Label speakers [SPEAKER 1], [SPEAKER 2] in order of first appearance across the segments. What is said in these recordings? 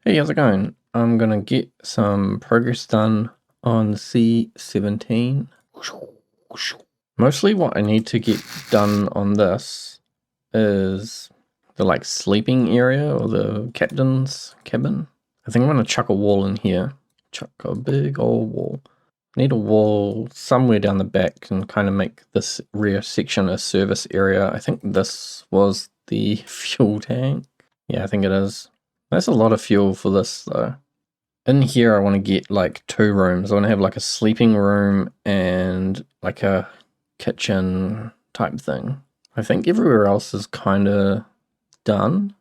[SPEAKER 1] Hey, how's it going? I'm gonna get some progress done on C17. Mostly what I need to get done on this is the sleeping area or the captain's cabin. I think I'm gonna chuck a wall in here. Chuck a big old wall. Need a wall somewhere down the back and kind of make this rear section a service area. I think this was the fuel tank. Yeah, I think it is. That's a lot of fuel for this though. In here I want to get like 2 rooms. I want to have like a sleeping room and like a kitchen type thing. I think everywhere else is kind of done.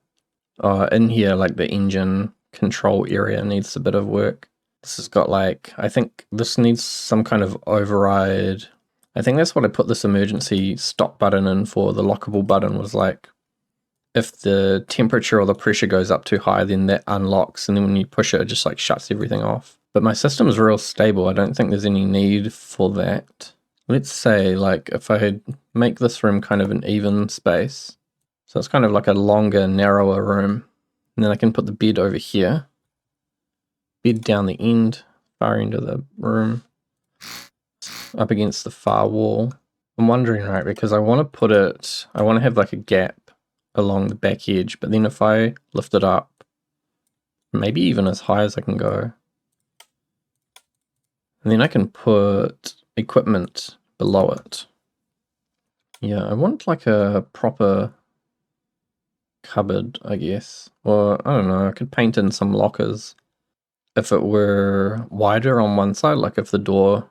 [SPEAKER 1] In here like the engine control area needs a bit of work. This has got like, I think this needs some kind of override. I think that's what I put this emergency stop button in for. The lockable button was like, if the temperature or the pressure goes up too high, then that unlocks, and then when you push it, it just like shuts everything off. But my system is real stable. I don't think there's any need for that. Let's say like if I make this room kind of an even space, so it's kind of like a longer, narrower room, and then I can put the bed over here, bed down the end, far end of the room, up against the far wall. I'm wondering, right, because I want to have like a gap along the back edge, but then if I lift it up, maybe even as high as I can go, and then I can put equipment below it. Yeah, I want like a proper cupboard, I guess. Or, I don't know, I could paint in some lockers. If it were wider on one side, like if the door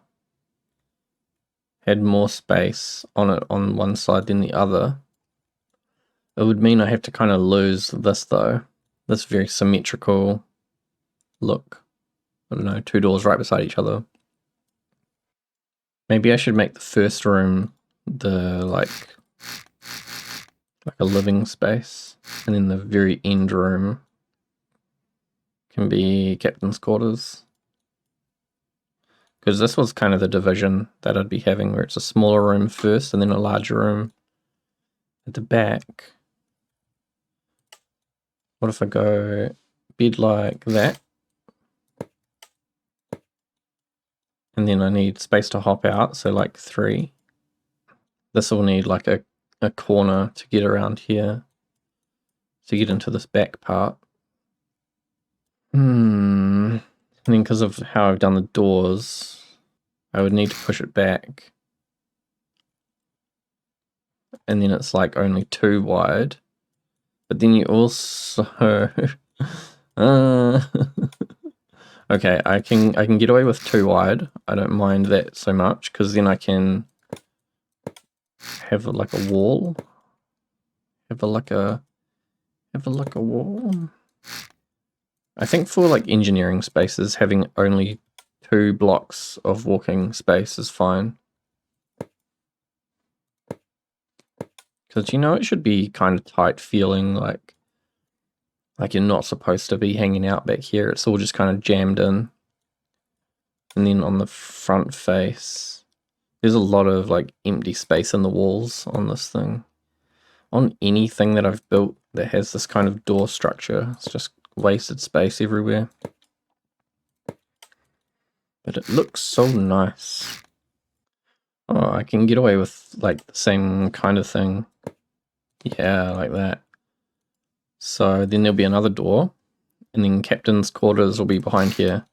[SPEAKER 1] had more space on it on one side than the other, it would mean I have to kind of lose this though. This very symmetrical look. I don't know, 2 doors right beside each other. Maybe I should make the first room the like a living space, and then the very end room can be captain's quarters. Because this was kind of the division that I'd be having, where it's a smaller room first and then a larger room at the back. What if I go bed like that? And then I need space to hop out, so like 3. This will need like a corner to get around here, to get into this back part. And then because of how I've done the doors, I would need to push it back. And then it's like only 2 wide. But then you also... okay, I can get away with 2 wide. I don't mind that so much, because then I can have like a wall. Have like a wall. I think for like engineering spaces, having only 2 blocks of walking space is fine. Because it should be kind of tight feeling, like you're not supposed to be hanging out back here. It's all just kind of jammed in. And then on the front face, there's a lot of like empty space in the walls on this thing. On anything that I've built that has this kind of door structure, it's just wasted space everywhere. But it looks so nice. Oh, I can get away with like the same kind of thing. Yeah, like that. So then there'll be another door, and then captain's quarters will be behind here.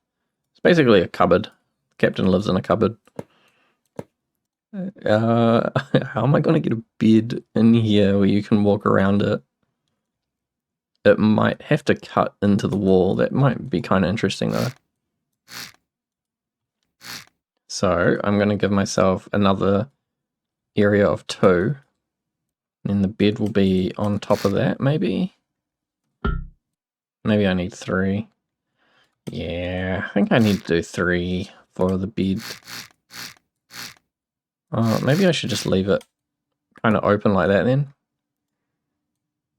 [SPEAKER 1] It's basically a cupboard. The captain lives in a cupboard. How am I going to get a bed in here where you can walk around it? It might have to cut into the wall. That might be kind of interesting though. So I'm going to give myself another area of 2. And the bed will be on top of that, maybe? Maybe I need 3. Yeah, I think I need to do 3 for the bed. Maybe I should just leave it kind of open like that then.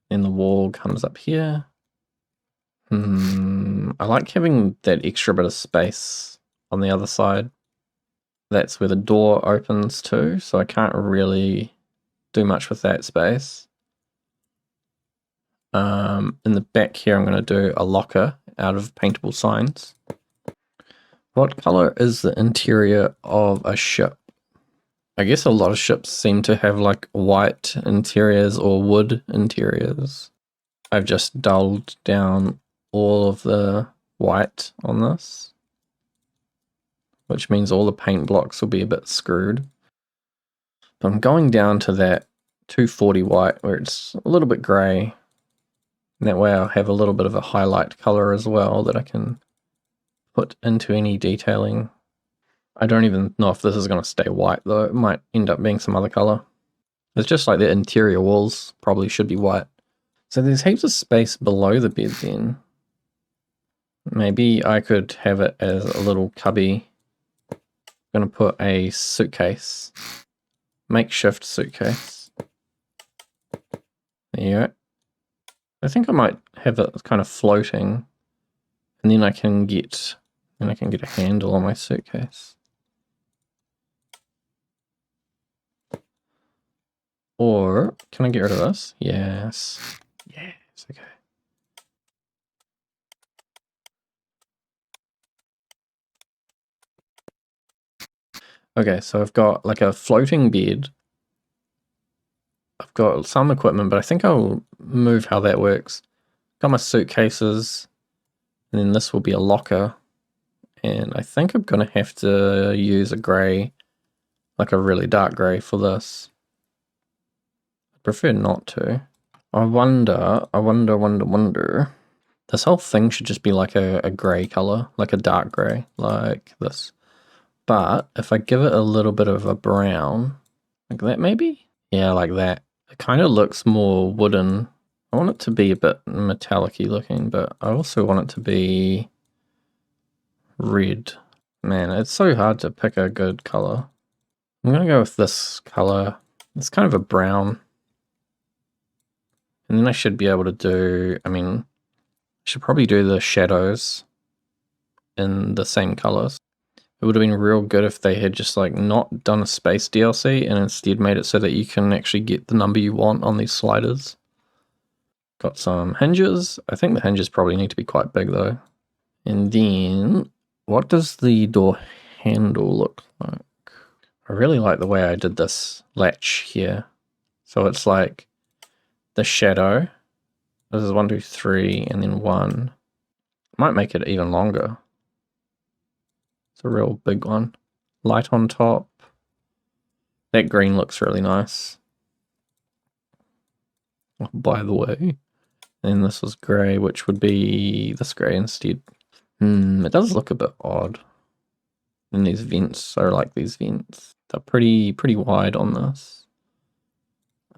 [SPEAKER 1] Then the wall comes up here. I like having that extra bit of space on the other side. That's where the door opens to, so I can't really do much with that space. In the back here, I'm going to do a locker out of paintable signs. What color is the interior of a ship? I guess a lot of ships seem to have like white interiors or wood interiors. I've just dulled down all of the white on this, which means all the paint blocks will be a bit screwed. But I'm going down to that 240 white where it's a little bit grey. And that way I'll have a little bit of a highlight color as well that I can put into any detailing. I don't even know if this is going to stay white though. It might end up being some other color. It's just like the interior walls probably should be white. So there's heaps of space below the bed then. Maybe I could have it as a little cubby. I'm going to put a suitcase. Makeshift suitcase. There you go. I think I might have it kind of floating. And then I can get a handle on my suitcase. Or can I get rid of this? Yes. Yes, okay. Okay, so I've got like a floating bed. I've got some equipment, but I think I'll move how that works. Got my suitcases, and then this will be a locker. And I think I'm gonna have to use a grey, like a really dark grey for this. I prefer not to. I wonder. This whole thing should just be like a grey colour, like a dark grey, like this. But if I give it a little bit of a brown, like that maybe? Yeah, like that. It kind of looks more wooden. I want it to be a bit metallic-y looking, but I also want it to be red. Man, it's so hard to pick a good colour. I'm going to go with this colour. It's kind of a brown. And then I should be able to do, I should probably do the shadows in the same colours. It would have been real good if they had just like not done a space DLC and instead made it so that you can actually get the number you want on these sliders. Got some hinges. I think the hinges probably need to be quite big though. And then, what does the door handle look like? I really like the way I did this latch here. So it's like the shadow. This is 1, 2, 3, and then 1. Might make it even longer. It's a real big one. Light on top. That green looks really nice. Oh, by the way. And this was grey, which would be this grey instead. It does look a bit odd. And these vents are like these vents. They're pretty wide on this.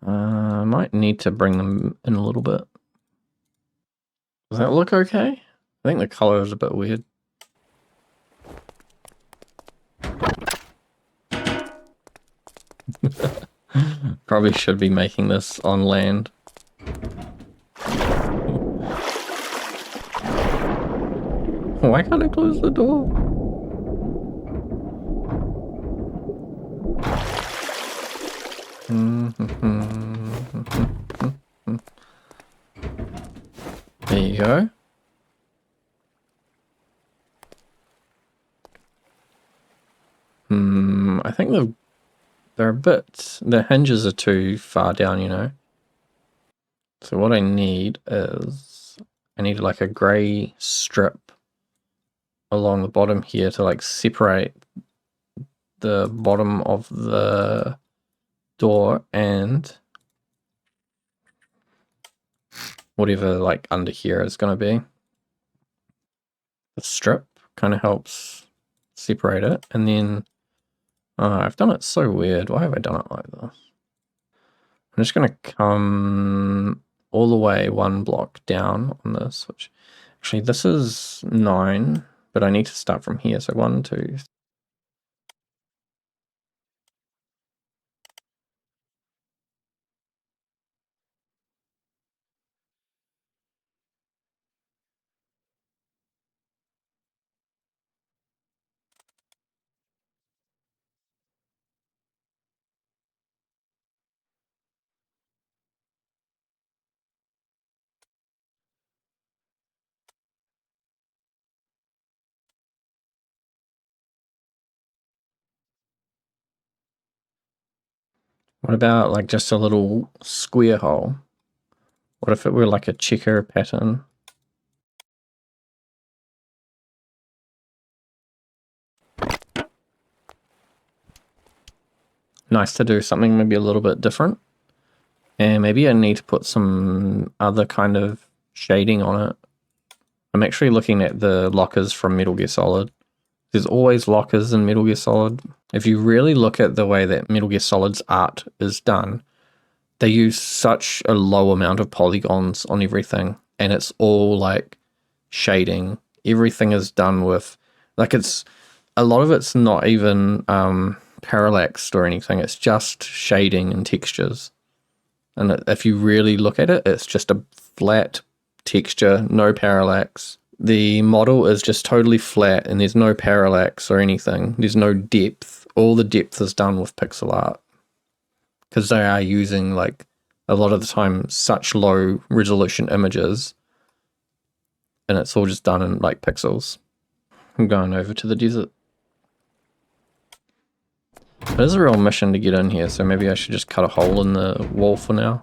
[SPEAKER 1] I might need to bring them in a little bit. Does that look okay? I think the color is a bit weird. Probably should be making this on land. Why can't I close the door? There you go. I think they're a bit, the hinges are too far down, you know. So what I need is, I need like a grey strip along the bottom here to like separate the bottom of the door and whatever like under here is going to be. The strip kind of helps separate it, and then I've done it so weird. Why have I done it like this? I'm just going to come all the way 1 block down on this, which actually this is 9, but I need to start from here. So 1, 2, What about like just a little square hole? What if it were like a checker pattern? Nice to do something maybe a little bit different. And maybe I need to put some other kind of shading on it. I'm actually looking at the lockers from Metal Gear Solid. There's always lockers in Metal Gear Solid. If you really look at the way that Metal Gear Solid's art is done, they use such a low amount of polygons on everything, and it's all like shading. Everything is done with, like, it's a lot of it's not even parallaxed or anything. It's just shading and textures. And if you really look at it, it's just a flat texture, no parallax. The model is just totally flat and there's no parallax or anything. There's no depth. All the depth is done with pixel art. Because they are using, like, a lot of the time, such low resolution images. And it's all just done in, like, pixels. I'm going over to the desert. It is a real mission to get in here, so maybe I should just cut a hole in the wall for now.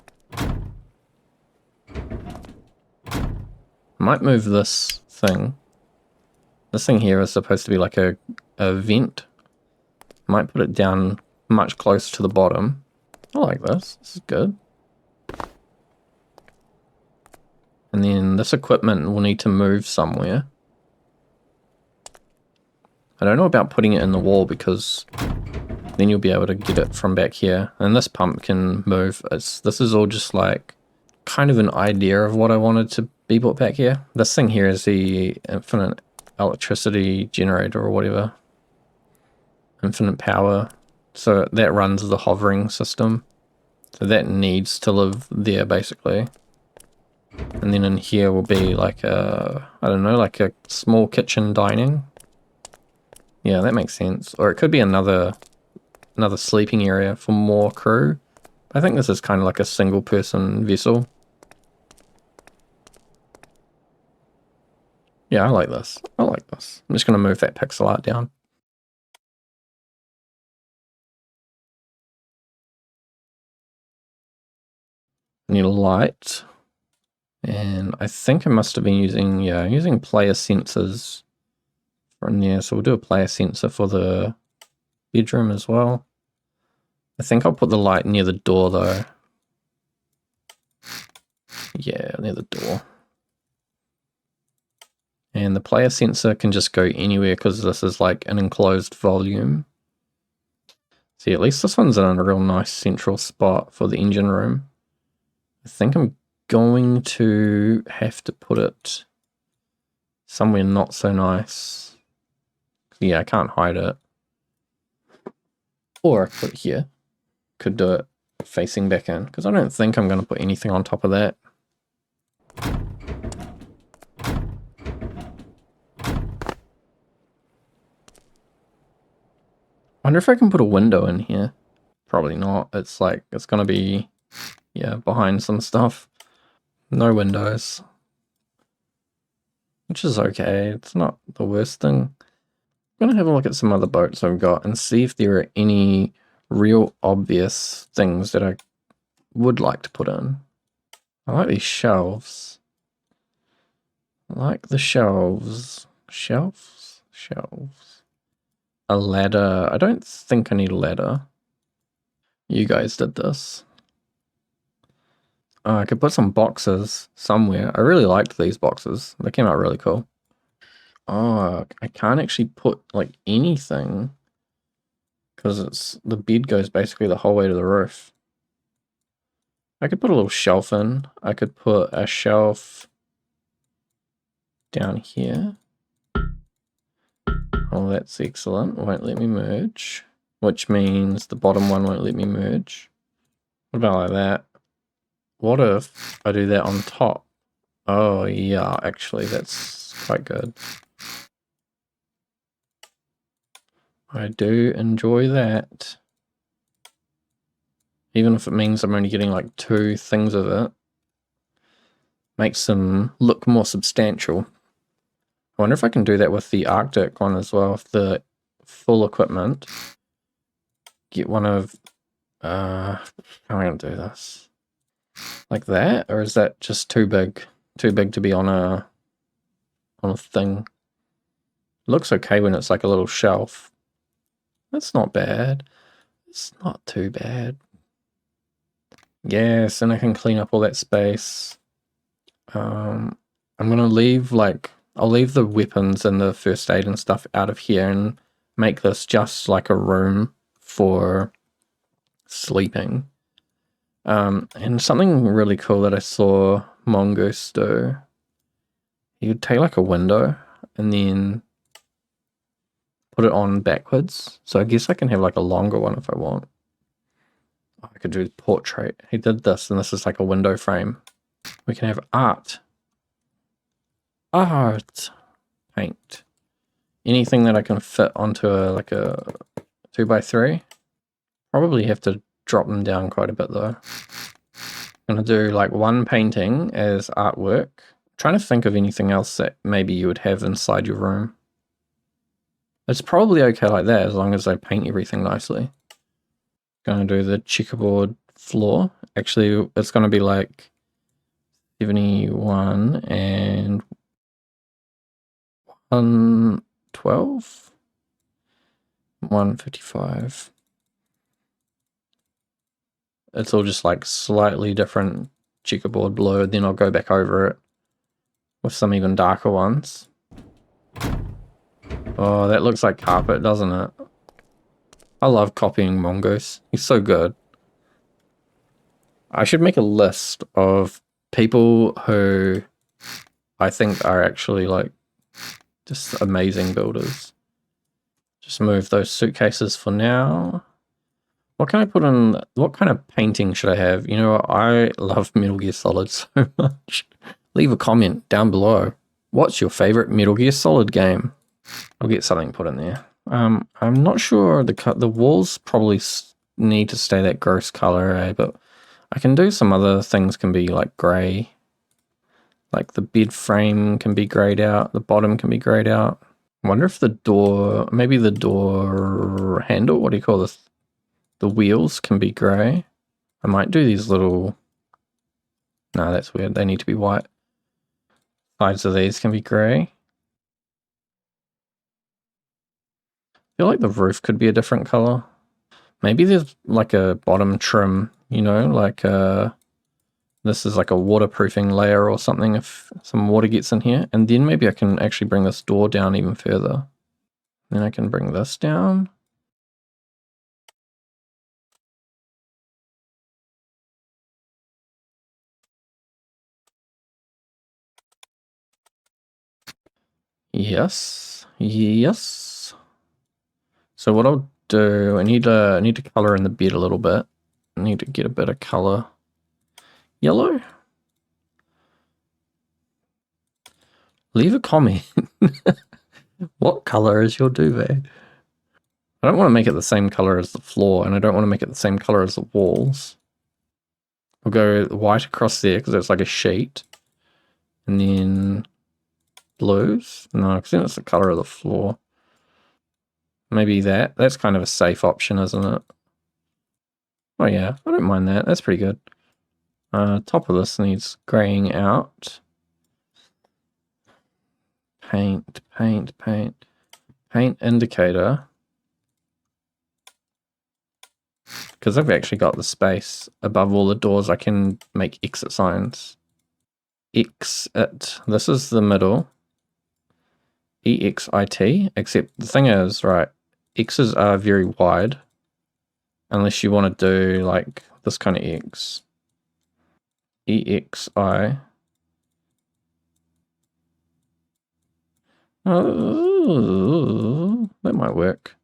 [SPEAKER 1] Might move this thing. This thing here is supposed to be like a vent. Might put it down much closer to the bottom. I like this. This is good. And then this equipment will need to move somewhere. I don't know about putting it in the wall because then you'll be able to get it from back here. And this pump can move. This is all just like kind of an idea of what I wanted to be put back here. This thing here is the infinite electricity generator or whatever. Infinite power. So that runs the hovering system. So that needs to live there basically. And then in here will be like a, I don't know, like a small kitchen dining. Yeah, that makes sense. Or it could be another sleeping area for more crew. I think this is kind of like a single person vessel. Yeah, I like this. I like this. I'm just going to move that pixel art down. I need a light. And I think I must have been using, yeah, using player sensors from there. So we'll do a player sensor for the bedroom as well. I think I'll put the light near the door though. Yeah, near the door. And the player sensor can just go anywhere because this is like an enclosed volume. See, at least this one's in a real nice central spot for the engine room. I think I'm going to have to put it somewhere not so nice. Yeah, I can't hide it. Or I could put it here. Could do it facing back in, because I don't think I'm going to put anything on top of that. I wonder if I can put a window in here. Probably not. It's like, it's going to be, yeah, behind some stuff. No windows. Which is okay. It's not the worst thing. I'm going to have a look at some other boats I've got and see if there are any real obvious things that I would like to put in. I like these shelves. I like the shelves. Shelves? Shelves. A ladder. I don't think I need a ladder. You guys did this. I could put some boxes somewhere. I really liked these boxes. They came out really cool. Oh, I can't actually put like anything because the bed goes basically the whole way to the roof. I could put a little shelf in. I could put a shelf down here. Oh, that's excellent. Won't let me merge, which means the bottom one won't let me merge. What about like that? What if I do that on top? Oh yeah, actually that's quite good. I do enjoy that. Even if it means I'm only getting like 2 things of it. Makes them look more substantial. I wonder if I can do that with the Arctic one as well, with the full equipment. Get one of How am I gonna do this? Like that? Or is that just too big? Too big to be on a thing? Looks okay when it's like a little shelf. That's not bad. It's not too bad. Yes, and I can clean up all that space. I'm gonna leave I'll leave the weapons and the first aid and stuff out of here and make this just like a room for sleeping. And something really cool that I saw Mongoose do. He would take like a window and then put it on backwards. So I guess I can have like a longer one if I want. I could do portrait. He did this, and this is like a window frame. We can have art. Art. Paint. Anything that I can fit onto like a 2x3. Probably have to drop them down quite a bit though. I'm gonna do like one painting as artwork. I'm trying to think of anything else that maybe you would have inside your room. It's probably okay like that as long as I paint everything nicely. Gonna do the checkerboard floor. Actually, it's gonna be like 71 and 112, 155. It's all just like slightly different checkerboard blue. Then I'll go back over it with some even darker ones. Oh, that looks like carpet, doesn't it? I love copying Mongoose. He's so good. I should make a list of people who I think are actually like just amazing builders. Just move those suitcases for now. What can I put in? What kind of painting should I have? You know, I love Metal Gear Solid so much. Leave a comment down below. What's your favorite Metal Gear Solid game? I'll get something put in there. I'm not sure the walls probably need to stay that gross color, eh? But I can do some other things. Can be like grey. Like the bed frame can be grayed out. The bottom can be grayed out. I wonder if the door, maybe the door handle, what do you call this? The wheels can be grey. I might do these little... No, that's weird. They need to be white. Sides of these can be grey. I feel like the roof could be a different colour. Maybe there's like a bottom trim, you know, like this is like a waterproofing layer or something if some water gets in here. And then maybe I can actually bring this door down even further. Then I can bring this down. Yes, yes. So what I'll do, I need to color in the bed a little bit. I need to get a bit of color. Yellow? Leave a comment. What color is your duvet? I don't want to make it the same color as the floor, and I don't want to make it the same color as the walls. I'll go white across there because it's like a sheet. And then blues? No, because then it's the color of the floor. Maybe that. That's kind of a safe option, isn't it? Oh yeah, I don't mind that. That's pretty good. Top of this needs graying out. Paint, paint, paint. Paint indicator. Because I've actually got the space above all the doors, I can make exit signs. Exit. This is the middle. EXIT. Except the thing is, right, X's are very wide. Unless you want to do like this kind of X. EXI. Oh, that might work.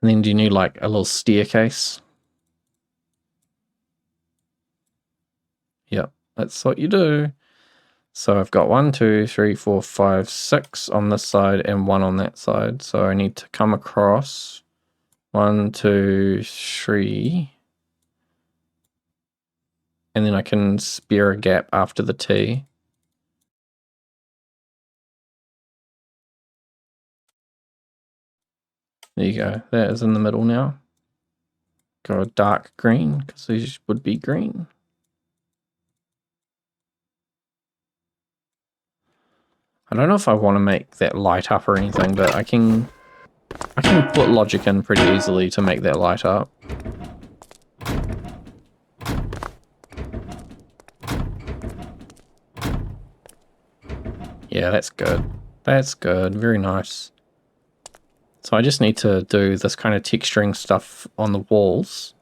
[SPEAKER 1] And then do you need like a little staircase? Yep, that's what you do. So I've got 1, 2, 3, 4, 5, 6 on this side and 1 on that side. So I need to come across 1, 2, 3. And then I can spare a gap after the T. There you go. That is in the middle now. Go a dark green, because these would be green. I don't know if I want to make that light up or anything, but I can put logic in pretty easily to make that light up. Yeah, that's good. That's good. Very nice. So I just need to do this kind of texturing stuff on the walls.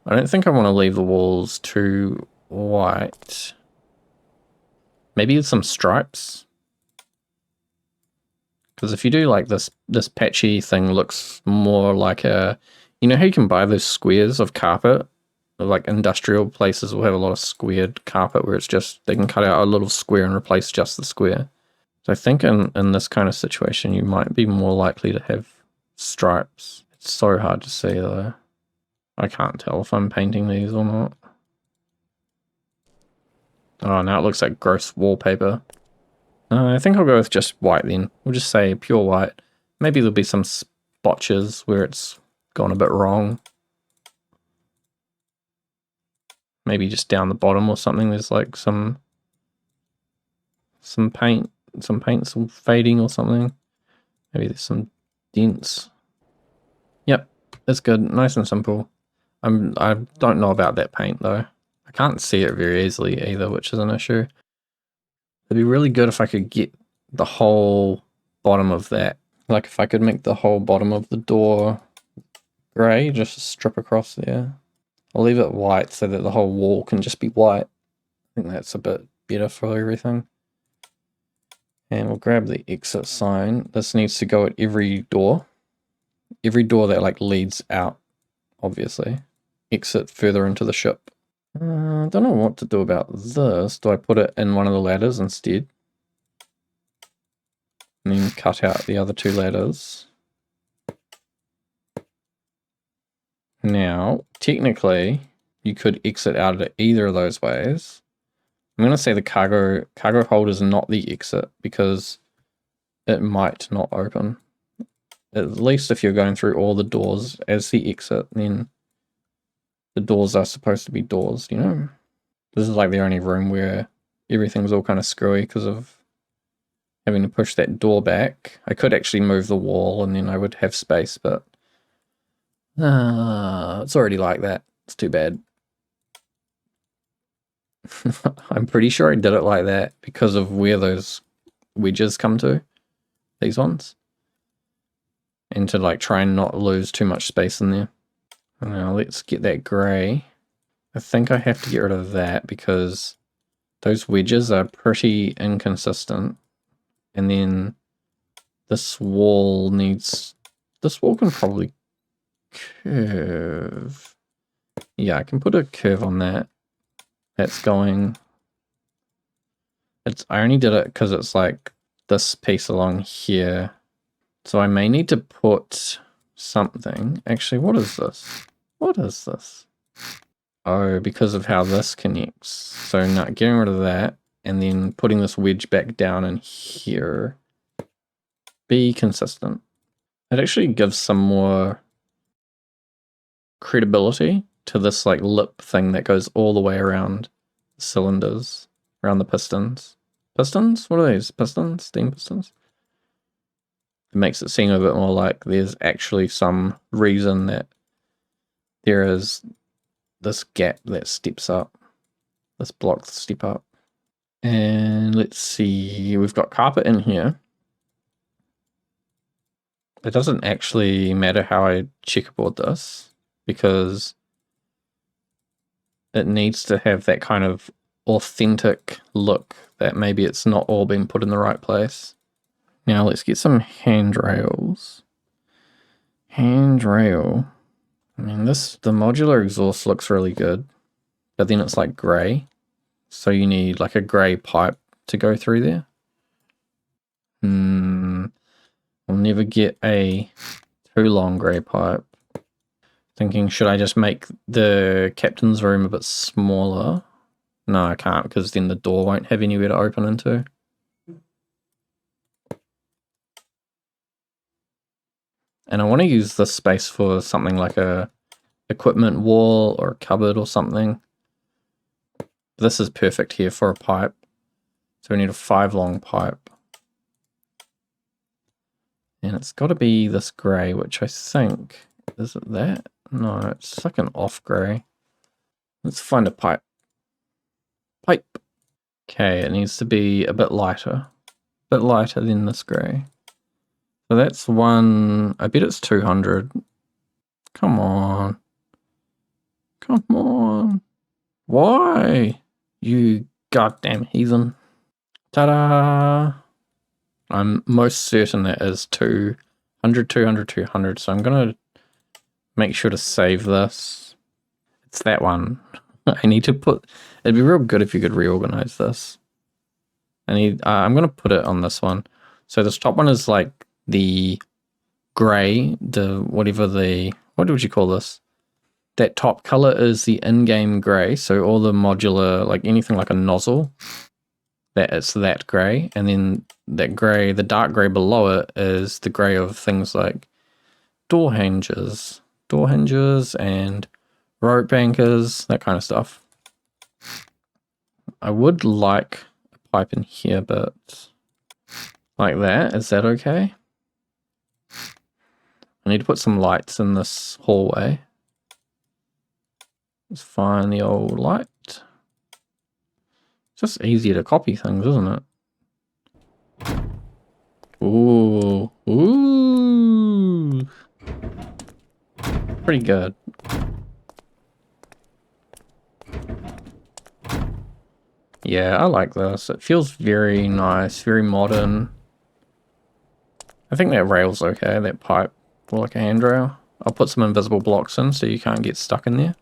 [SPEAKER 1] I don't think I want to leave the walls too white. Maybe some stripes. Because if you do like this patchy thing looks more like a... You know how you can buy those squares of carpet? Like industrial places will have a lot of squared carpet where it's just... They can cut out a little square and replace just the square. So I think in this kind of situation, you might be more likely to have stripes. It's so hard to see though. I can't tell if I'm painting these or not. Oh, now it looks like gross wallpaper. I think I'll go with just white then. We'll just say pure white. Maybe there'll be some spotches where it's gone a bit wrong. Maybe just down the bottom or something. There's like some paint's all fading or something. Maybe there's some dents. Yep, that's good. Nice and simple. I don't know about that paint though. I can't see it very easily either, which is an issue. It'd be really good if I could get the whole bottom of that. Like if I could make the whole bottom of the door grey, just a strip across there. I'll leave it white so that the whole wall can just be white. I think that's a bit better for everything. And we'll grab the exit sign. This needs to go at every door. Every door that like leads out, obviously. Exit further into the ship. I don't know what to do about this. Do I put it in one of the ladders instead? And then cut out the other two ladders. Now, technically, you could exit out of either of those ways. I'm going to say the cargo hold is not the exit because it might not open. At least if you're going through all the doors as the exit, then the doors are supposed to be doors, you know? This is like the only room where everything's all kind of screwy because of having to push that door back. I could actually move the wall and then I would have space, but it's already like that. It's too bad. I'm pretty sure I did it like that because of where those wedges come to. These ones. And to like try and not lose too much space in there. Now let's get that grey. I think I have to get rid of that because those wedges are pretty inconsistent. And then this wall needs... This wall can probably curve. Yeah, I can put a curve on that. That's going... I only did it because it's like this piece along here. So I may need to put something. Actually, what is this? What is this? Oh, because of how this connects. So now getting rid of that and then putting this wedge back down in here. Be consistent. It actually gives some more credibility to this like lip thing that goes all the way around the cylinders, around the pistons. Pistons? What are these? Pistons? Steam pistons? It makes it seem a bit more like there's actually some reason that there is this gap that steps up. This block step up. And let's see, we've got carpet in here. It doesn't actually matter how I checkerboard this because it needs to have that kind of authentic look that maybe it's not all been put in the right place. Now let's get some handrails. Handrail. I mean, the modular exhaust looks really good, but then it's like grey. So you need like a grey pipe to go through there. I'll never get a too long grey pipe. Thinking, should I just make the captain's room a bit smaller? No, I can't because then the door won't have anywhere to open into. And I want to use this space for something like a equipment wall or a cupboard or something. This is perfect here for a pipe. So we need a 5 long pipe. And it's got to be this grey, which I think, is it that? No, it's like an off grey. Let's find a pipe. Pipe. Okay, it needs to be a bit lighter. A bit lighter than this grey. So that's one, I bet it's 200. Come on. Come on. Why? You goddamn heathen. Ta-da! I'm most certain that is 200, 200, 200. So I'm going to make sure to save this. It's that one. I need to put... It'd be real good if you could reorganize this. I'm going to put it on this one. So this top one is like the grey, what would you call this? That top color is the in-game grey. So all the modular, like anything like a nozzle, it's that grey. And then that grey, the dark grey below it is the grey of things like door hinges and rope anchors, that kind of stuff. I would like a pipe in here, but like that. Is that okay? I need to put some lights in this hallway. Let's find the old light. It's just easier to copy things, isn't it? Ooh. Ooh. Pretty good. Yeah, I like this. It feels very nice, very modern. I think that rail's okay, that pipe, for like a handrail. I'll put some invisible blocks in so you can't get stuck in there.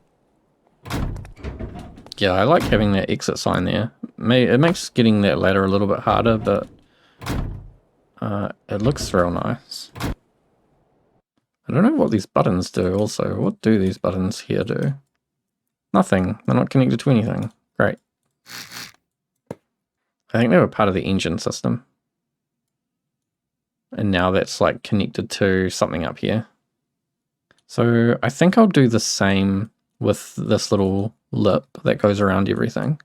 [SPEAKER 1] Yeah, I like having that exit sign there. It makes getting that ladder a little bit harder, but it looks real nice. I don't know what these buttons do also. What do these buttons here do? Nothing. They're not connected to anything. Great. I think they were part of the engine system. And now that's like connected to something up here. So I think I'll do the same with this little lip that goes around everything.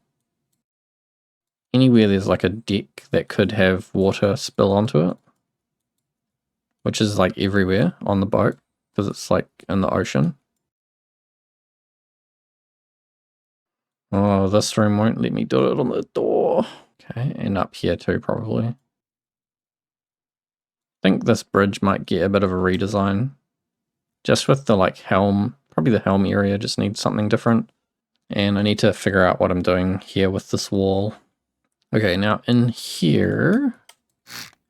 [SPEAKER 1] Anywhere there's like a deck that could have water spill onto it, which is like everywhere on the boat because it's like in the ocean. Oh, this room won't let me do it on the door. Okay, and up here too, probably. I think this bridge might get a bit of a redesign. Just with the like helm, probably the helm area just needs something different. And I need to figure out what I'm doing here with this wall. Okay, now in here,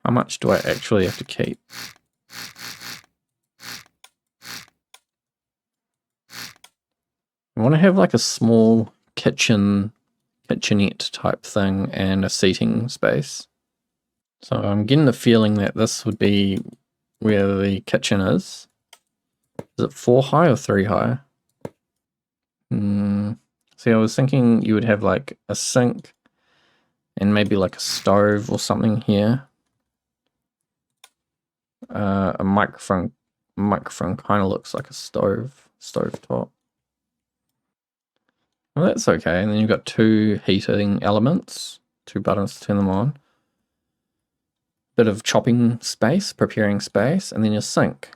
[SPEAKER 1] how much do I actually have to keep? I want to have like a small kitchenette type thing and a seating space. So I'm getting the feeling that this would be where the kitchen is. Is it 4 high or 3 high? See, I was thinking you would have like a sink and maybe like a stove or something here. A microphone kind of looks like a stove top. Well, that's okay. And then you've got 2 heating elements, 2 buttons to turn them on. Bit of chopping space, preparing space, and then your sink.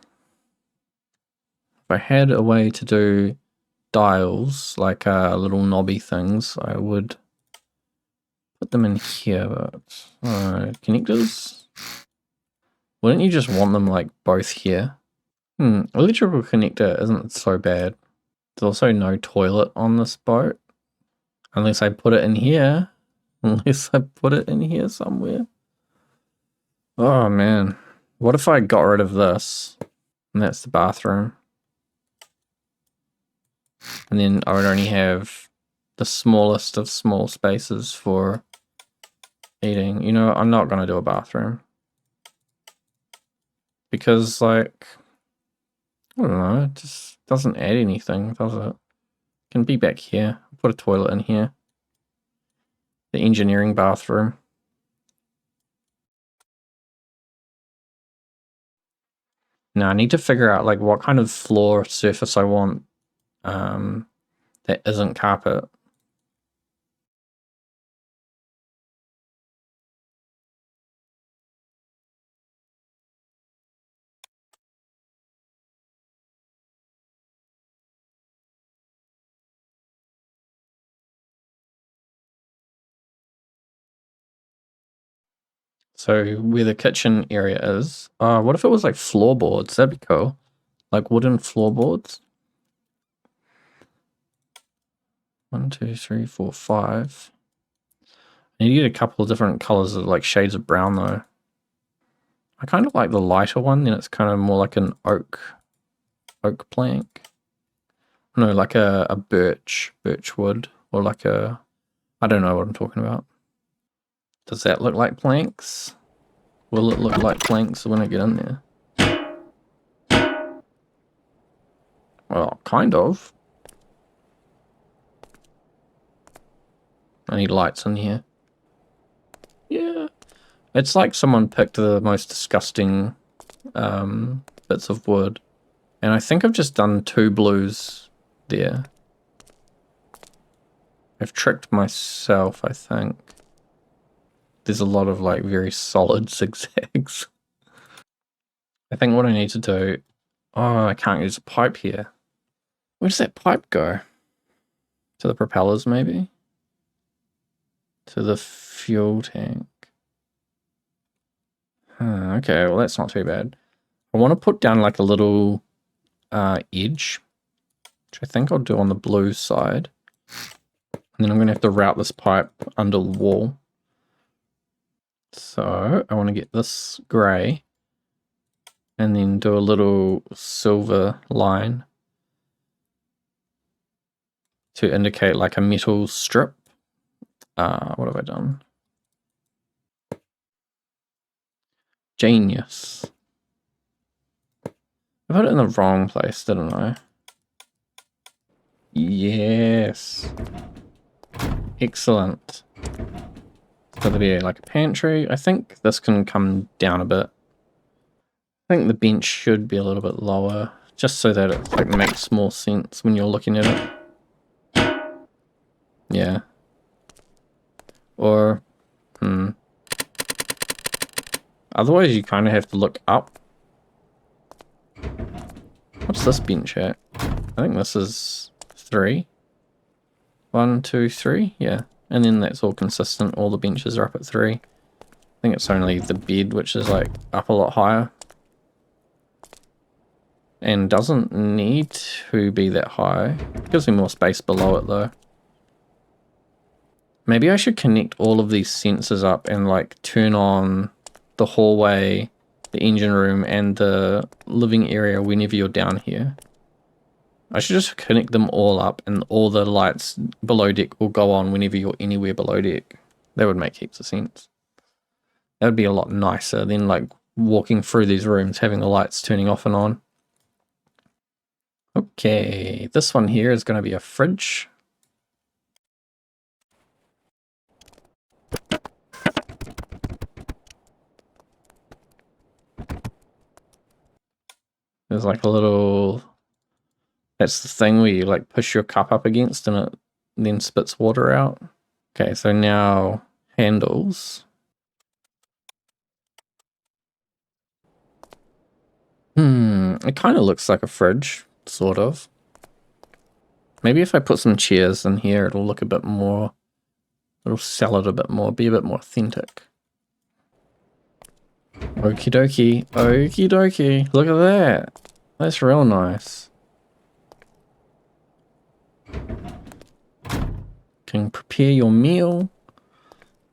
[SPEAKER 1] If I had a way to do dials, like little knobby things, I would put them in here, but connectors? Wouldn't you just want them like both here? Electrical connector isn't so bad. There's also no toilet on this boat. Unless I put it in here. Unless I put it in here somewhere. Oh man. What if I got rid of this? And that's the bathroom. And then I would only have the smallest of small spaces for eating. You know, I'm not going to do a bathroom. Because, like, I don't know, it just doesn't add anything, does it? It can be back here. I'll put a toilet in here. The engineering bathroom. Now I need to figure out, like, what kind of floor surface I want that isn't carpet. So where the kitchen area is, what if it was like floorboards? That'd be cool. Like wooden floorboards. 1, 2, 3, 4, 5. And you get a couple of different colors of like shades of brown though. I kind of like the lighter one, then it's kind of more like an oak plank. No, like a birch wood, or like a, I don't know what I'm talking about. Does that look like planks? Will it look like planks when I get in there? Well, kind of. I need lights in here. Yeah. It's like someone picked the most disgusting bits of wood. And I think I've just done 2 blues there. I've tricked myself, I think. There's a lot of like very solid zigzags. I think what I need to do... Oh, I can't use a pipe here. Where does that pipe go? To the propellers, maybe? To the fuel tank. Okay, well that's not too bad. I want to put down like a little edge, which I think I'll do on the blue side. And then I'm going to have to route this pipe under the wall. So I want to get this grey and then do a little silver line to indicate like a metal strip. What have I done? Genius. I put it in the wrong place, didn't I? Yes. Excellent. So there'll be like a pantry. I think this can come down a bit. I think the bench should be a little bit lower, just so that it like makes more sense when you're looking at it. Yeah. Or, otherwise you kind of have to look up. What's this bench at? I think this is 3. 1, 2, 3, yeah. And then that's all consistent, all the benches are up at 3. I think it's only the bed which is like up a lot higher. And doesn't need to be that high. Gives me more space below it though. Maybe I should connect all of these sensors up and like turn on the hallway, the engine room, and the living area whenever you're down here. I should just connect them all up and all the lights below deck will go on whenever you're anywhere below deck. That would make heaps of sense. That would be a lot nicer than like walking through these rooms having the lights turning off and on. Okay, this one here is going to be a fridge. There's like a little... That's the thing where you like push your cup up against and it then spits water out. Okay, so now handles. It kind of looks like a fridge, sort of. Maybe if I put some chairs in here, it'll look a bit more... It'll sell it a bit more, be a bit more authentic. Okie dokie, okie dokie. Look at that. That's real nice. Can prepare your meal.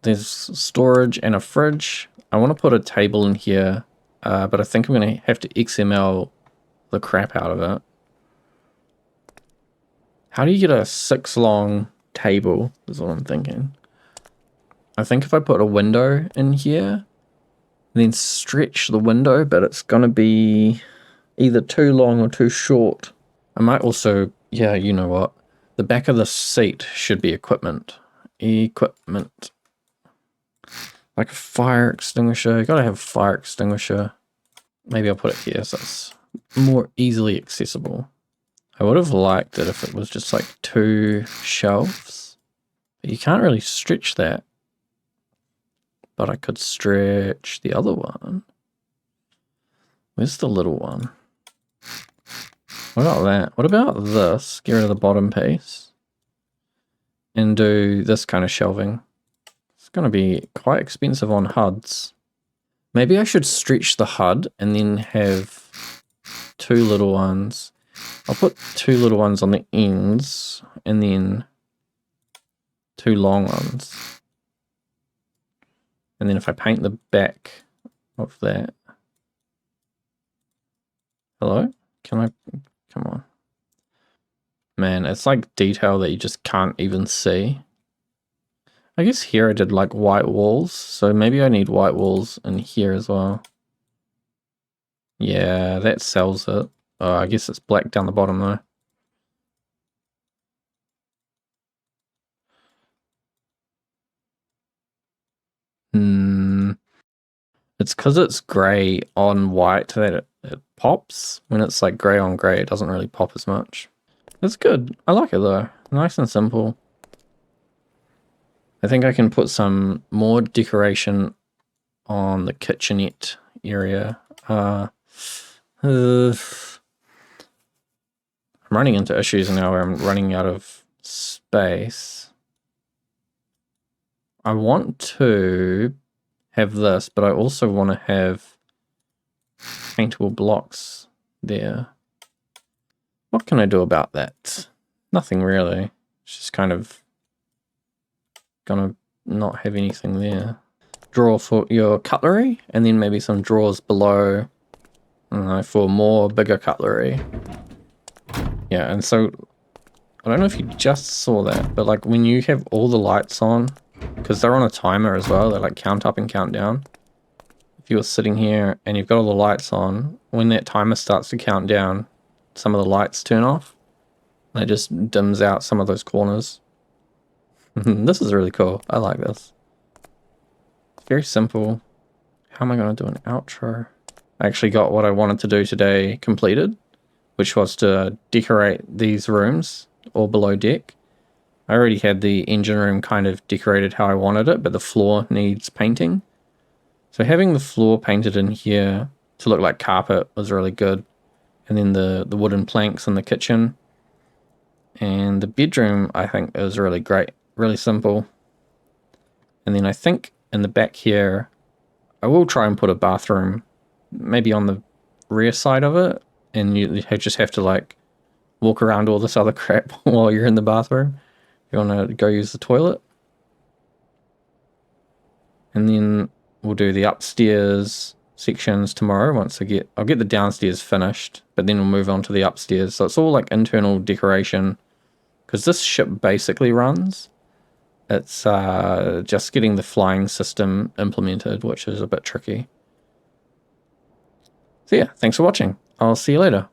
[SPEAKER 1] There's storage and a fridge. I want to put a table in here, but I think I'm going to have to XML the crap out of it. How do you get a 6 long table is what I'm thinking. I think if I put a window in here, then stretch the window, but it's going to be either too long or too short. I might also, yeah, you know what? The back of the seat should be equipment. Equipment. Like a fire extinguisher. You gotta have a fire extinguisher. Maybe I'll put it here so it's more easily accessible. I would have liked it if it was just like 2 shelves. But you can't really stretch that. But I could stretch the other one. Where's the little one? What about that? What about this? Get rid of the bottom piece. And do this kind of shelving. It's going to be quite expensive on HUDs. Maybe I should stretch the HUD and then have 2 little ones. I'll put 2 little ones on the ends and then 2 long ones. And then if I paint the back of that. Hello? Can I? Come on. Man, it's like detail that you just can't even see. I guess here I did like white walls, so maybe I need white walls in here as well. Yeah, that sells it. Oh, I guess it's black down the bottom though. It's because it's grey on white that it pops. When it's like grey on grey, it doesn't really pop as much. It's good. I like it though. Nice and simple. I think I can put some more decoration on the kitchenette area. I'm running into issues now where I'm running out of space. I want to have this, but I also want to have paintable blocks there. What can I do about that? Nothing really. It's just kind of gonna not have anything there. Drawer for your cutlery, and then maybe some drawers below, I don't know, for more bigger cutlery. Yeah, and so I don't know if you just saw that, but like when you have all the lights on, because they're on a timer as well, they like count up and count down. If you were sitting here and you've got all the lights on, when that timer starts to count down, some of the lights turn off. And it just dims out some of those corners. This is really cool. I like this. It's very simple. How am I going to do an outro? I actually got what I wanted to do today completed, which was to decorate these rooms all below deck. I already had the engine room kind of decorated how I wanted it, but the floor needs painting. So having the floor painted in here to look like carpet was really good. And then the wooden planks in the kitchen. And the bedroom, I think, is really great. Really simple. And then I think in the back here, I will try and put a bathroom maybe on the rear side of it. And you just have to like walk around all this other crap while you're in the bathroom. You want to go use the toilet. And then we'll do the upstairs sections tomorrow once I'll get the downstairs finished, but then we'll move on to the upstairs. So it's all like internal decoration because this ship basically runs. It's just getting the flying system implemented, which is a bit tricky. So yeah, thanks for watching. I'll see you later.